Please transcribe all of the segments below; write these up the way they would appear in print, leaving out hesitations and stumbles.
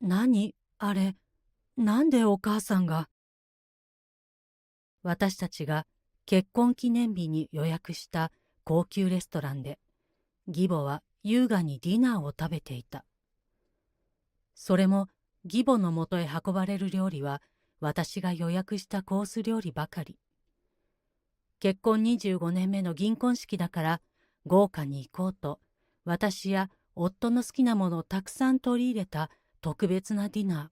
何あれ、なんでお母さんが。私たちが結婚記念日に予約した高級レストランで、義母は優雅にディナーを食べていた。それも義母のもとへ運ばれる料理は私が予約したコース料理ばかり。結婚25年目の銀婚式だから豪華に行こうと、私や夫の好きなものをたくさん取り入れた特別なディナー。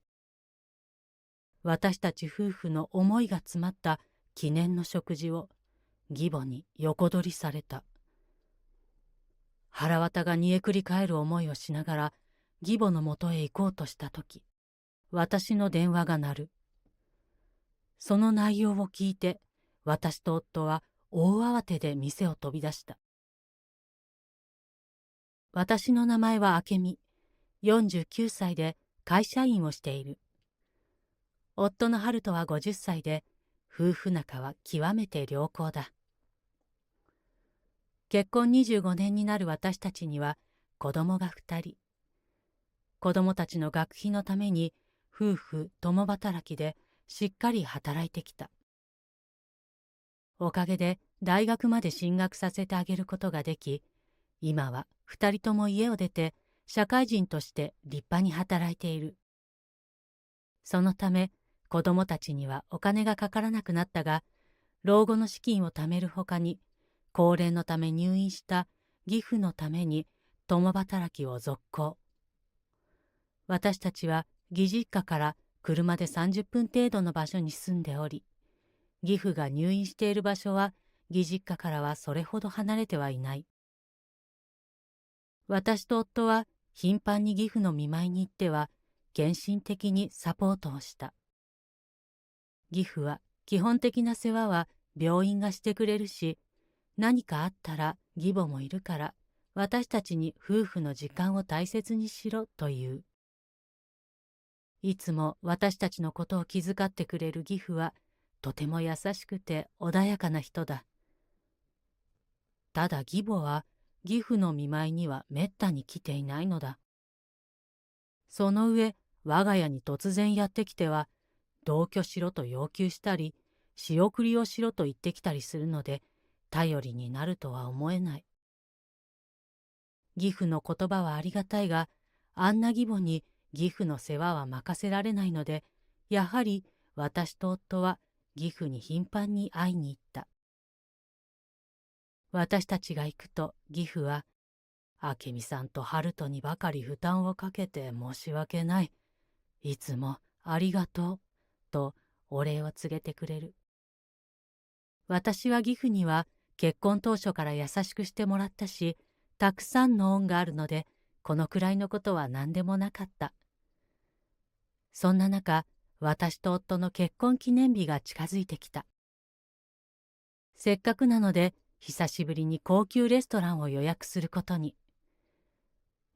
私たち夫婦の思いが詰まった記念の食事を義母に横取りされた。腹渡が煮えくり返る思いをしながら義母のもとへ行こうとしたとき、私の電話が鳴る。その内容を聞いて、私と夫は大慌てで店を飛び出した。私の名前は明美、49歳で会社員をしている。夫の春人は50歳で、夫婦仲は極めて良好だ。結婚25年になる私たちには子供が2人。子供たちの学費のために夫婦共働きでしっかり働いてきた。おかげで大学まで進学させてあげることができ、今は2人とも家を出て社会人として立派に働いている。そのため子供たちにはお金がかからなくなったが、老後の資金を貯めるほかに、高齢のため入院した義父のために共働きを続行。私たちは義実家から車で30分程度の場所に住んでおり、義父が入院している場所は義実家からはそれほど離れてはいない。私と夫は頻繁に義父の見舞いに行っては献身的にサポートをした。義父は基本的な世話は病院がしてくれるし、何かあったら義母もいるから私たちに夫婦の時間を大切にしろという。いつも私たちのことを気遣ってくれる義父はとても優しくて穏やかな人だ。ただ義母は義父の見舞いにはめったに来ていないのだ。その上、我が家に突然やってきては、同居しろと要求したり、仕送りをしろと言ってきたりするので、頼りになるとは思えない。義父の言葉はありがたいが、あんな義母に義父の世話は任せられないので、やはり私と夫は義父に頻繁に会いに行った。私たちが行くと義父は、明美さんと春人にばかり負担をかけて申し訳ない。いつもありがとう。とお礼を告げてくれる。私は義父には結婚当初から優しくしてもらったし、たくさんの恩があるので、このくらいのことは何でもなかった。そんな中、私と夫の結婚記念日が近づいてきた。せっかくなので、久しぶりに高級レストランを予約することに。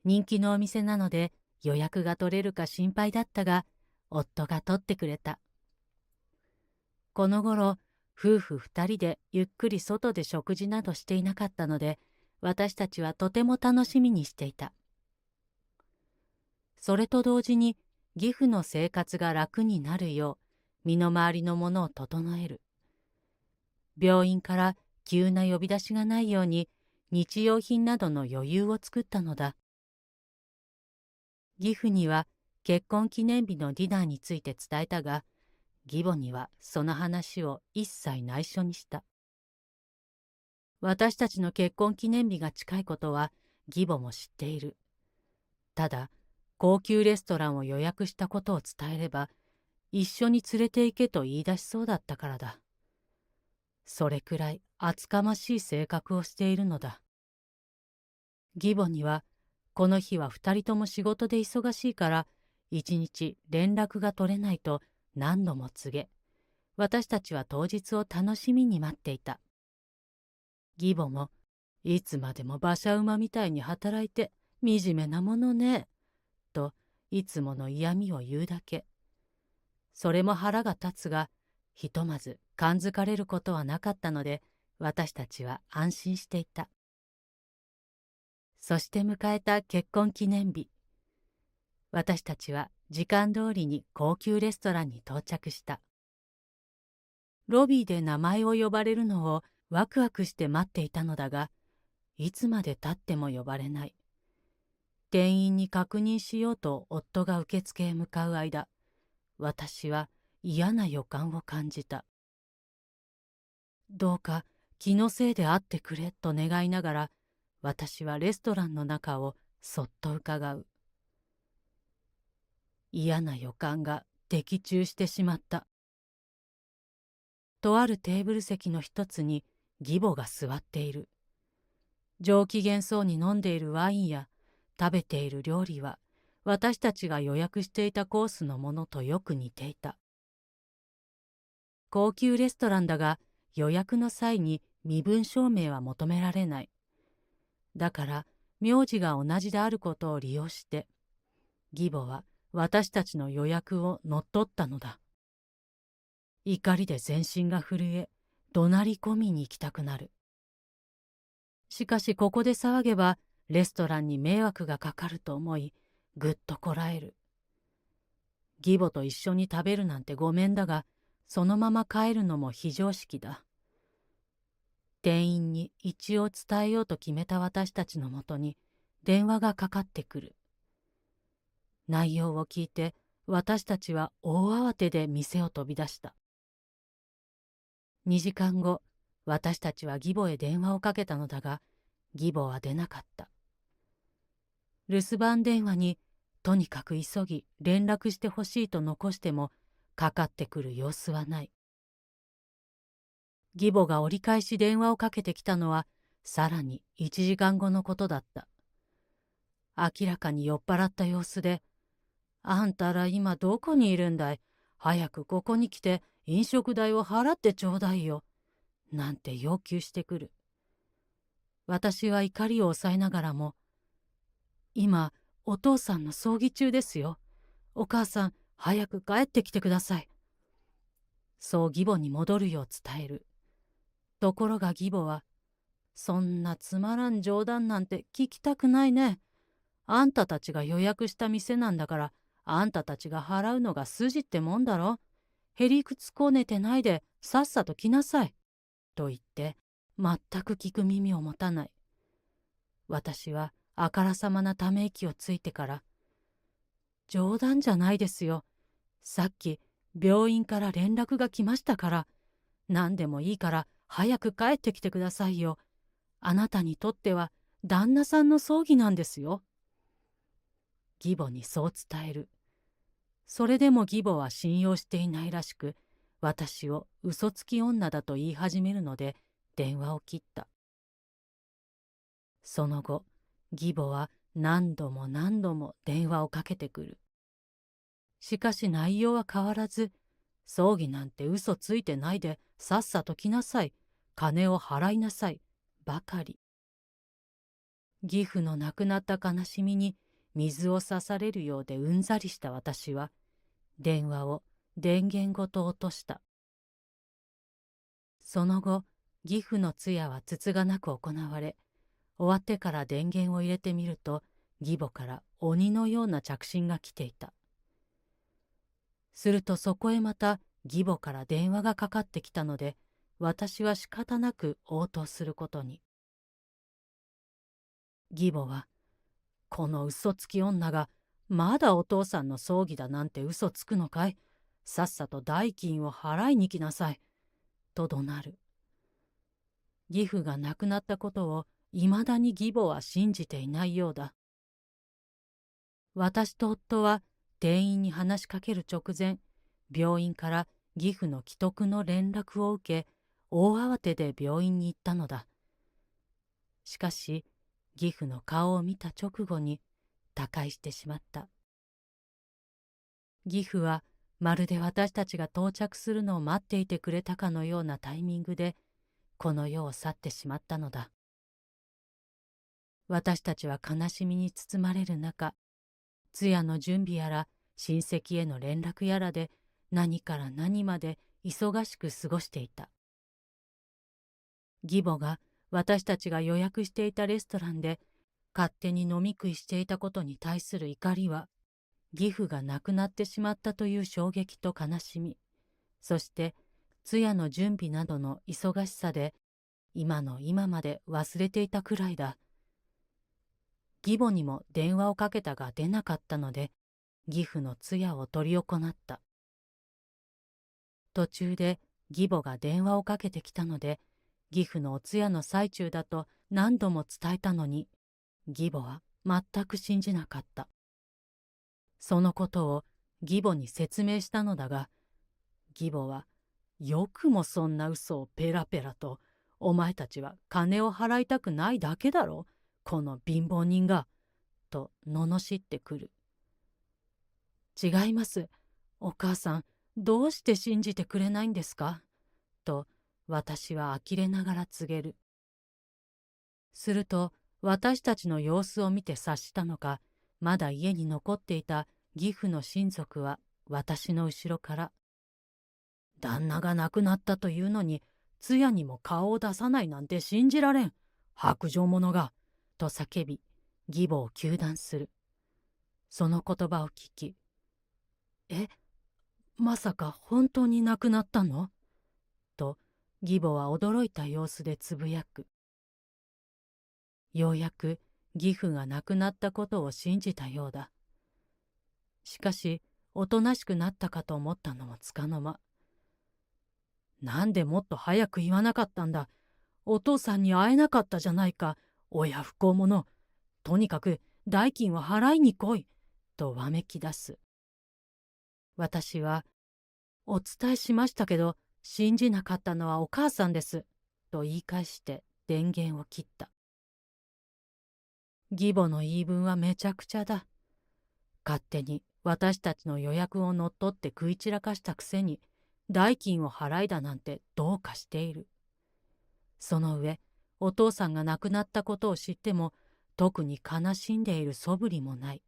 人気のお店なので予約が取れるか心配だったが、夫が取ってくれた。この頃、夫婦二人でゆっくり外で食事などしていなかったので、私たちはとても楽しみにしていた。それと同時に、義父の生活が楽になるよう、身の回りのものを整える。病院から急な呼び出しがないように、日用品などの余裕を作ったのだ。義父には結婚記念日のディナーについて伝えたが、義母にはその話を一切内緒にした。私たちの結婚記念日が近いことは義母も知っている。ただ、高級レストランを予約したことを伝えれば、一緒に連れて行けと言い出しそうだったからだ。それくらい厚かましい性格をしているのだ。義母には、この日は二人とも仕事で忙しいから、一日連絡が取れないと何度も告げ、私たちは当日を楽しみに待っていた。義母も、いつまでも馬車馬みたいに働いて惨めなものね、といつもの嫌味を言うだけ。それも腹が立つが、ひとまず感づかれることはなかったので、私たちは安心していた。そして迎えた結婚記念日。私たちは時間通りに高級レストランに到着した。ロビーで名前を呼ばれるのをワクワクして待っていたのだが、いつまで経っても呼ばれない。店員に確認しようと夫が受付へ向かう間、私は嫌な予感を感じた。どうか気のせいであってくれと願いながら、私はレストランの中をそっと伺う。嫌な予感が的中してしまった。とあるテーブル席の一つに義母が座っている。上機嫌そうに飲んでいるワインや食べている料理は、私たちが予約していたコースのものとよく似ていた。高級レストランだが、予約の際に身分証明は求められない。だから、名字が同じであることを利用して、義母は私たちの予約を乗っ取ったのだ。怒りで全身が震え、怒鳴り込みに行きたくなる。しかしここで騒げば、レストランに迷惑がかかると思い、ぐっとこらえる。義母と一緒に食べるなんてごめんだが、そのまま帰るのも非常識だ。店員に一応伝えようと決めた私たちのもとに電話がかかってくる。内容を聞いて私たちは大慌てで店を飛び出した。2時間後、私たちは義母へ電話をかけたのだが、義母は出なかった。留守番電話にとにかく急ぎ連絡してほしいと残してもかかってくる様子はない。義母が折り返し電話をかけてきたのはさらに1時間後のことだった。明らかに酔っ払った様子で、あんたら今どこにいるんだい？早くここに来て飲食代を払ってちょうだいよ。なんて要求してくる。私は怒りを抑えながらも、今お父さんの葬儀中ですよ。お母さん早く帰ってきてください。そう義母に戻るよう伝える。ところが義母は、そんなつまらん冗談なんて聞きたくないね。あんたたちが予約した店なんだから、あんたたちが払うのが筋ってもんだろ。へりくつこねてないでさっさと来なさい。と言って、全く聞く耳を持たない。私はあからさまなため息をついてから、冗談じゃないですよ。さっき病院から連絡が来ましたから、何でもいいから早く帰ってきてくださいよ。あなたにとっては旦那さんの葬儀なんですよ。義母にそう伝える。それでも義母は信用していないらしく、私を嘘つき女だと言い始めるので電話を切った。その後、義母は何度も何度も電話をかけてくる。しかし内容は変わらず、葬儀なんて嘘ついてないでさっさと来なさい、金を払いなさい、ばかり。義父の亡くなった悲しみに水を差されるようでうんざりした私は、電話を電源ごと落とした。その後、義父の通夜はつつがなく行われ、終わってから電源を入れてみると、義母から鬼のような着信が来ていた。するとそこへまた義母から電話がかかってきたので、私は仕方なく応答することに。義母は、この嘘つき女がまだお父さんの葬儀だなんて嘘つくのかい？さっさと代金を払いに来なさい。と怒鳴る。義父が亡くなったことをいまだに義母は信じていないようだ。私と夫は店員に話しかける直前、病院から義父の危篤の連絡を受け、大慌てで病院に行ったのだ。しかし、義父の顔を見た直後に他界してしまった。義父はまるで私たちが到着するのを待っていてくれたかのようなタイミングで、この世を去ってしまったのだ。私たちは悲しみに包まれる中、通夜の準備やら親戚への連絡やらで何から何まで忙しく過ごしていた。義母が私たちが予約していたレストランで勝手に飲み食いしていたことに対する怒りは義父が亡くなってしまったという衝撃と悲しみ、そして通夜の準備などの忙しさで、今の今まで忘れていたくらいだ。義母にも電話をかけたが出なかったので、義父の通夜を執り行った。途中で義母が電話をかけてきたので、義父のお通夜の最中だと何度も伝えたのに、義母は全く信じなかった。そのことを義母に説明したのだが、義母は、よくもそんな嘘をペラペラと、お前たちは金を払いたくないだけだろ、この貧乏人が、と罵ってくる。違います。お母さん、どうして信じてくれないんですかと私は呆れながら告げる。すると私たちの様子を見て察したのか、まだ家に残っていた義父の親族は私の後ろから、旦那が亡くなったというのに、通夜にも顔を出さないなんて信じられん。薄情者が。と叫び、義母を糾弾する。その言葉を聞き、まさか本当に亡くなったのと、義母は驚いた様子でつぶやく。ようやく義父が亡くなったことを信じたようだ。しかし、おとなしくなったかと思ったのもつかの間。なんでもっと早く言わなかったんだ。お父さんに会えなかったじゃないか。親不孝者。とにかく代金を払いに来い。とわめき出す。私は、お伝えしましたけど、信じなかったのはお母さんです。と言い返して電源を切った。義母の言い分はめちゃくちゃだ。勝手に私たちの予約を乗っ取って食い散らかしたくせに、代金を払いだなんてどうかしている。その上、お父さんが亡くなったことを知っても、特に悲しんでいる素振りもない。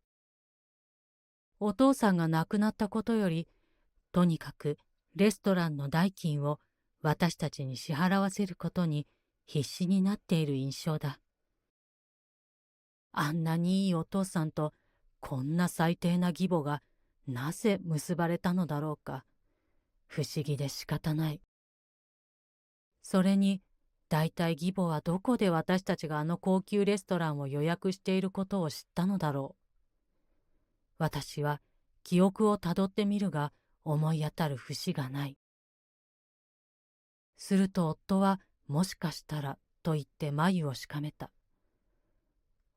お父さんが亡くなったことより、とにかくレストランの代金を私たちに支払わせることに必死になっている印象だ。あんなにいいお父さんとこんな最低な義母がなぜ結ばれたのだろうか。不思議で仕方ない。それに、大体義母はどこで私たちがあの高級レストランを予約していることを知ったのだろう。私は記憶をたどってみるが思い当たる節がない。すると夫はもしかしたらと言って眉をしかめた。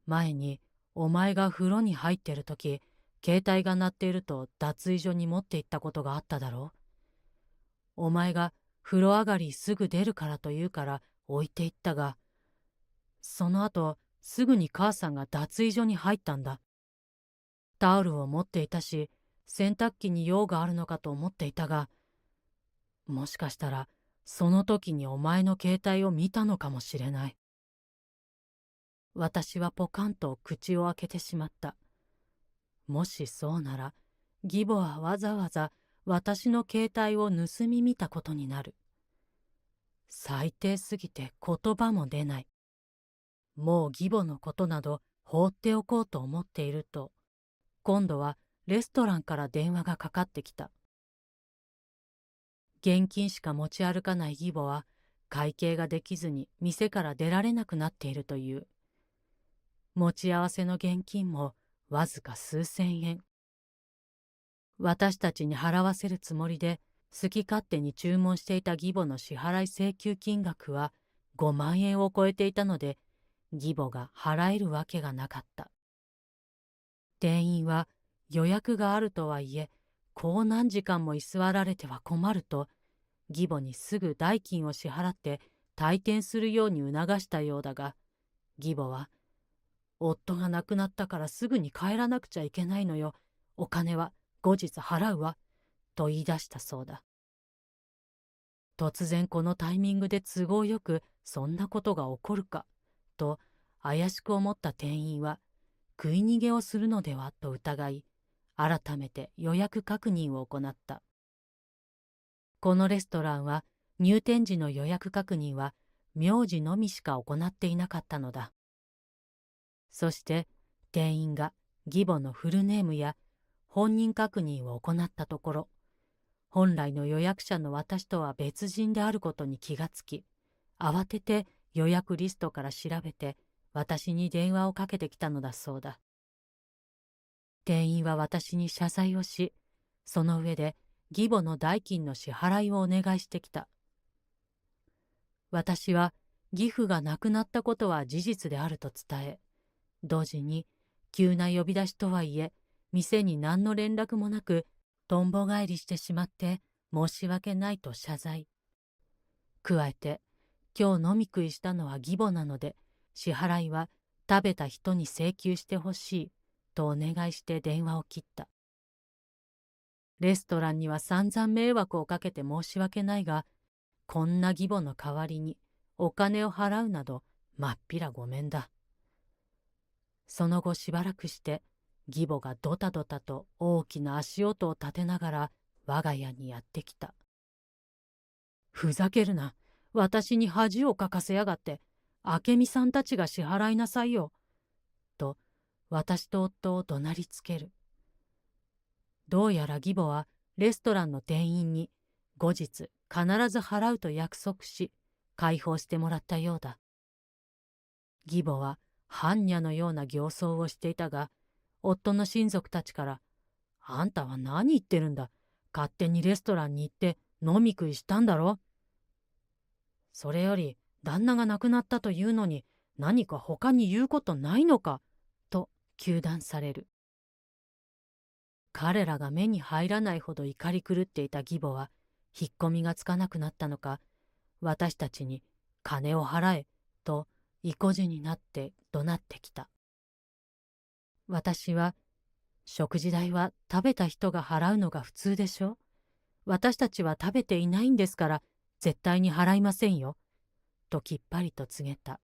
前にお前が風呂に入ってるとき、携帯が鳴っていると脱衣所に持って行ったことがあっただろう。お前が風呂上がりすぐ出るからと言うから置いていったが、その後すぐに母さんが脱衣所に入ったんだ。タオルを持っていたし、洗濯機に用があるのかと思っていたが、もしかしたらその時にお前の携帯を見たのかもしれない。私はポカンと口を開けてしまった。もしそうなら、義母はわざわざ私の携帯を盗み見たことになる。最低すぎて言葉も出ない。もう義母のことなど放っておこうと思っていると、今度はレストランから電話がかかってきた。現金しか持ち歩かない義母は、会計ができずに店から出られなくなっているという。持ち合わせの現金もわずか数千円。私たちに払わせるつもりで好き勝手に注文していた義母の支払い請求金額は5万円を超えていたので、義母が払えるわけがなかった。店員は予約があるとはいえ、こう何時間も居座られては困ると、義母にすぐ代金を支払って退店するように促したようだが、義母は、夫が亡くなったからすぐに帰らなくちゃいけないのよ。お金は後日払うわ。と言い出したそうだ。突然このタイミングで都合よくそんなことが起こるか、と怪しく思った店員は、食い逃げをするのではと疑い、改めて予約確認を行った。このレストランは入店時の予約確認は名字のみしか行っていなかったのだ。そして店員が義母のフルネームや本人確認を行ったところ、本来の予約者の私とは別人であることに気がつき、慌てて予約リストから調べて私に電話をかけてきたのだそうだ。店員は私に謝罪をし、その上で義母の代金の支払いをお願いしてきた。私は義父が亡くなったことは事実であると伝え、同時に急な呼び出しとはいえ、店に何の連絡もなく、とんぼ返りしてしまって申し訳ないと謝罪。加えて、今日飲み食いしたのは義母なので、支払いは食べた人に請求してほしいとお願いして電話を切った。レストランには散々迷惑をかけて申し訳ないが、こんな義母の代わりにお金を払うなどまっぴらごめんだ。その後しばらくして義母がドタドタと大きな足音を立てながら我が家にやってきた。ふざけるな。私に恥をかかせやがって。明美さんたちが支払いなさいよ。と私と夫を怒鳴りつける。どうやら義母はレストランの店員に後日必ず払うと約束し解放してもらったようだ。義母は般若のような形相をしていたが、夫の親族たちから「あんたは何言ってるんだ。勝手にレストランに行って飲み食いしたんだろ。それより旦那が亡くなったというのに何か他に言うことないのか」と糾弾される。彼らが目に入らないほど怒り狂っていた義母は引っ込みがつかなくなったのか、私たちに金を払えと意固地になって怒鳴ってきた。私は、食事代は食べた人が払うのが普通でしょ。私たちは食べていないんですから絶対に払いませんよ。ときっぱりと告げた。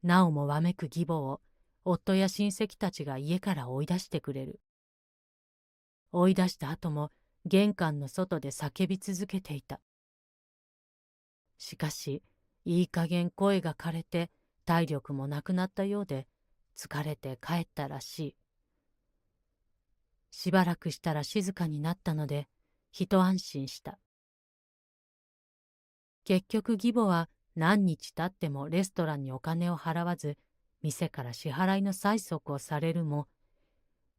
なおもわめく義母を夫や親戚たちが家から追い出してくれる。追い出した後も玄関の外で叫び続けていた。しかし、いい加減声が枯れて体力もなくなったようで疲れて帰ったらしい。しばらくしたら静かになったので一安心した。結局義母は何日経ってもレストランにお金を払わず店から支払いの催促をされるも、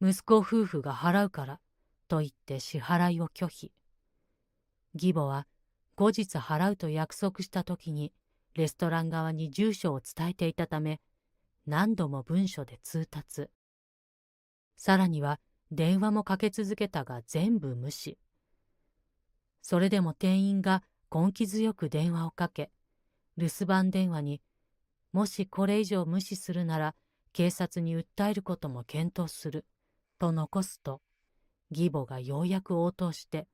息子夫婦が払うからと言って支払いを拒否。義母は後日払うと約束した時にレストラン側に住所を伝えていたため、何度も文書で通達。さらには電話もかけ続けたが全部無視。それでも店員が根気強く電話をかけ、留守番電話に、もしこれ以上無視するなら警察に訴えることも検討する、と残すと、義母がようやく応答して、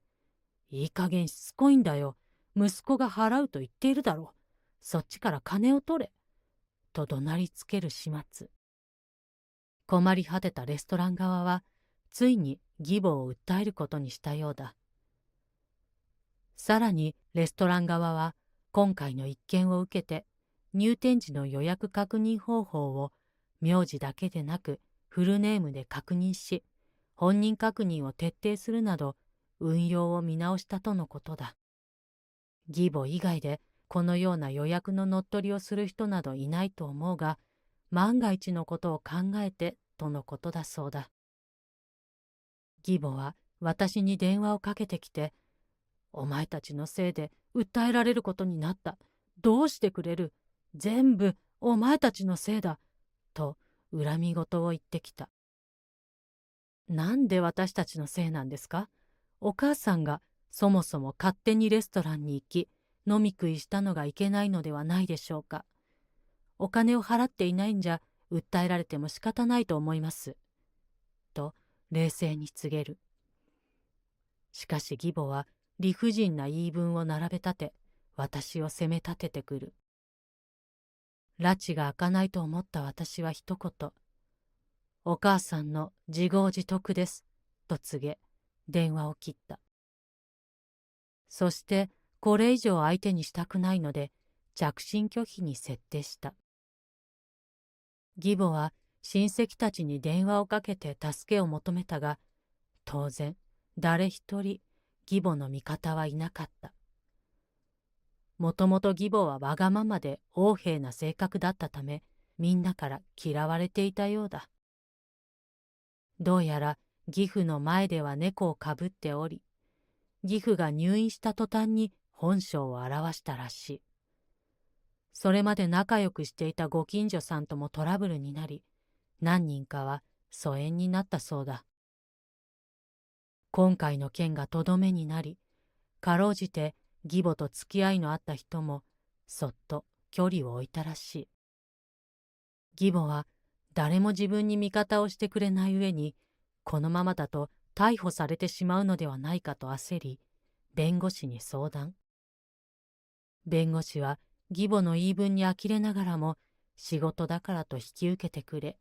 いい加減しつこいんだよ。息子が払うと言っているだろう。そっちから金を取れ。と怒鳴りつける始末。困り果てたレストラン側は、ついに義母を訴えることにしたようだ。さらにレストラン側は、今回の一件を受けて、入店時の予約確認方法を名字だけでなくフルネームで確認し、本人確認を徹底するなど、運用を見直したとのことだ。義母以外でこのような予約の乗っ取りをする人などいないと思うが、万が一のことを考えてとのことだそうだ。義母は私に電話をかけてきて、お前たちのせいで訴えられることになった。どうしてくれる。全部お前たちのせいだ。と恨み言を言ってきた。なんで私たちのせいなんですか。お母さんがそもそも勝手にレストランに行き、飲み食いしたのがいけないのではないでしょうか。お金を払っていないんじゃ、訴えられても仕方ないと思います。と、冷静に告げる。しかし義母は理不尽な言い分を並べ立て、私を責め立ててくる。拉致が開かないと思った私は一言、お母さんの自業自得です、と告げ、電話を切った。そしてこれ以上相手にしたくないので着信拒否に設定した。義母は親戚たちに電話をかけて助けを求めたが、当然誰一人義母の味方はいなかった。もともと義母はわがままで横柄な性格だったため、みんなから嫌われていたようだ。どうやら義父の前では猫をかぶっており、義父が入院した途端に本性を現したらしい。それまで仲良くしていたご近所さんともトラブルになり、何人かは疎遠になったそうだ。今回の件がとどめになり、かろうじて義母と付き合いのあった人もそっと距離を置いたらしい。義母は誰も自分に味方をしてくれない上に、このままだと逮捕されてしまうのではないかと焦り、弁護士に相談。弁護士は義母の言い分に呆れながらも、仕事だからと引き受けてくれ、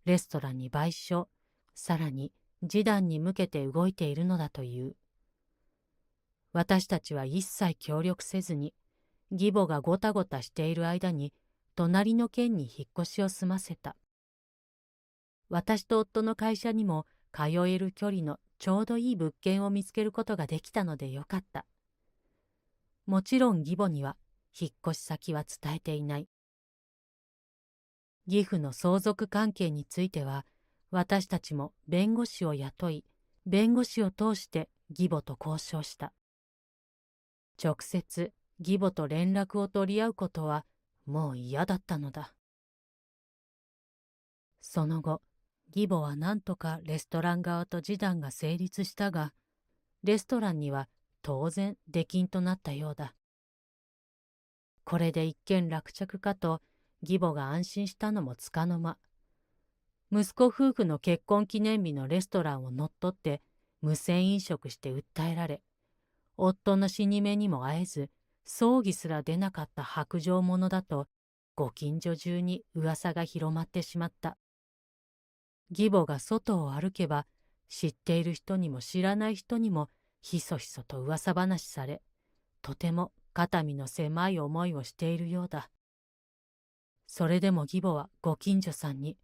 レストランに賠償、さらに示談に向けて動いているのだという。私たちは一切協力せずに、義母がごたごたしている間に、隣の県に引っ越しを済ませた。私と夫の会社にも通える距離のちょうどいい物件を見つけることができたのでよかった。もちろん義母には引っ越し先は伝えていない。義父の相続関係については、私たちも弁護士を雇い、弁護士を通して義母と交渉した。直接義母と連絡を取り合うことはもう嫌だったのだ。その後、義母は何とかレストラン側と示談が成立したが、レストランには当然出禁となったようだ。これで一件落着かと義母が安心したのもつかの間、息子夫婦の結婚記念日のレストランを乗っ取って無銭飲食して訴えられ、夫の死に目にも会えず葬儀すら出なかった薄情者だとご近所中に噂が広まってしまった。義母が外を歩けば、知っている人にも知らない人にもひそひそと噂話され、とても肩身の狭い思いをしているようだ。それでも義母はご近所さんに、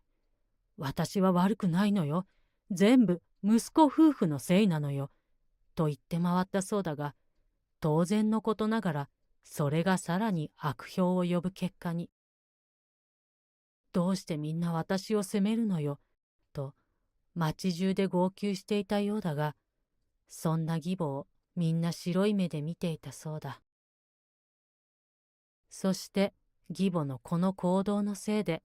私は悪くないのよ。全部息子夫婦のせいなのよ。と言って回ったそうだが、当然のことながら、それがさらに悪評を呼ぶ結果に。どうしてみんな私を責めるのよ。と町中で号泣していたようだが、そんな義母をみんな白い目で見ていたそうだ。そして義母のこの行動のせいで、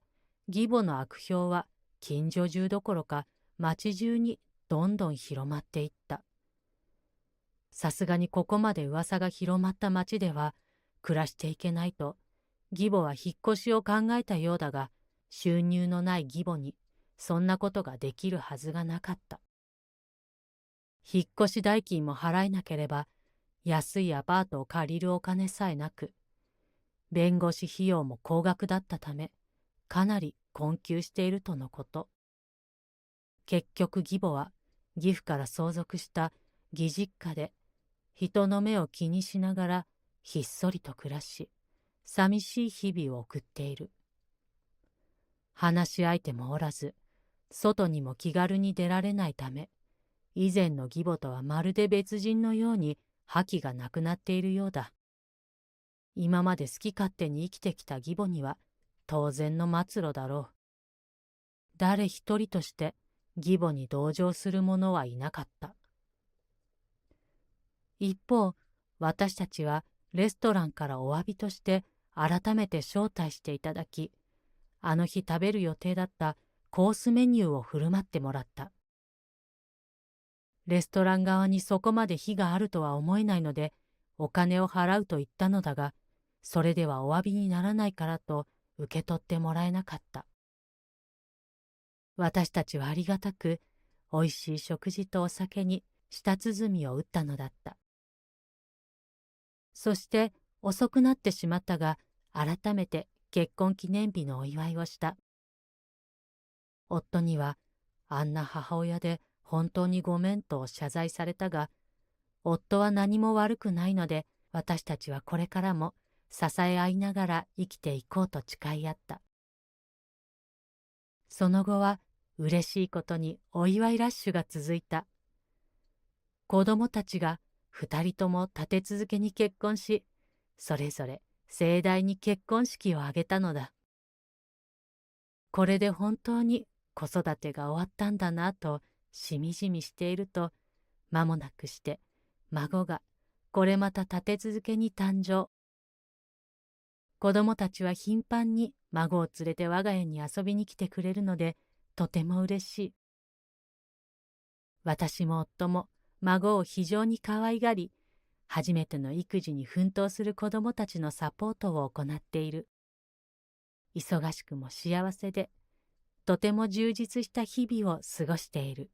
義母の悪評は近所中どころか町中にどんどん広まっていった。さすがにここまで噂が広まった町では暮らしていけないと、義母は引っ越しを考えたようだが、収入のない義母にそんなことができるはずがなかった。引っ越し代金も払えなければ、安いアパートを借りるお金さえなく、弁護士費用も高額だったため、かなり困窮しているとのこと。結局義母は義父から相続した義実家で人の目を気にしながらひっそりと暮らし、寂しい日々を送っている。話し相手もおらず、外にも気軽に出られないため、以前の義母とはまるで別人のように覇気がなくなっているようだ。今まで好き勝手に生きてきた義母には当然の末路だろう。誰一人として義母に同情する者はいなかった。一方、私たちはレストランからお詫びとして改めて招待していただき、あの日食べる予定だったコースメニューを振る舞ってもらった。レストラン側にそこまで非があるとは思えないので、お金を払うと言ったのだが、それではお詫びにならないからと受け取ってもらえなかった。私たちはありがたく、おいしい食事とお酒に舌鼓を打ったのだった。そして遅くなってしまったが、改めて結婚記念日のお祝いをした。夫には、あんな母親で本当にごめんと謝罪されたが、夫は何も悪くないので、私たちはこれからも支え合いながら生きていこうと誓い合った。その後は嬉しいことにお祝いラッシュが続いた。子供たちが2人とも立て続けに結婚し、それぞれ盛大に結婚式を挙げたのだ。これで本当に子育てが終わったんだなとしみじみしていると、間もなくして孫がこれまた立て続けに誕生。子供たちは頻繁に孫を連れて我が家に遊びに来てくれるので、とても嬉しい。私も夫も孫を非常に可愛がり、初めての育児に奮闘する子供たちのサポートを行っている。忙しくも幸せで、とても充実した日々を過ごしている。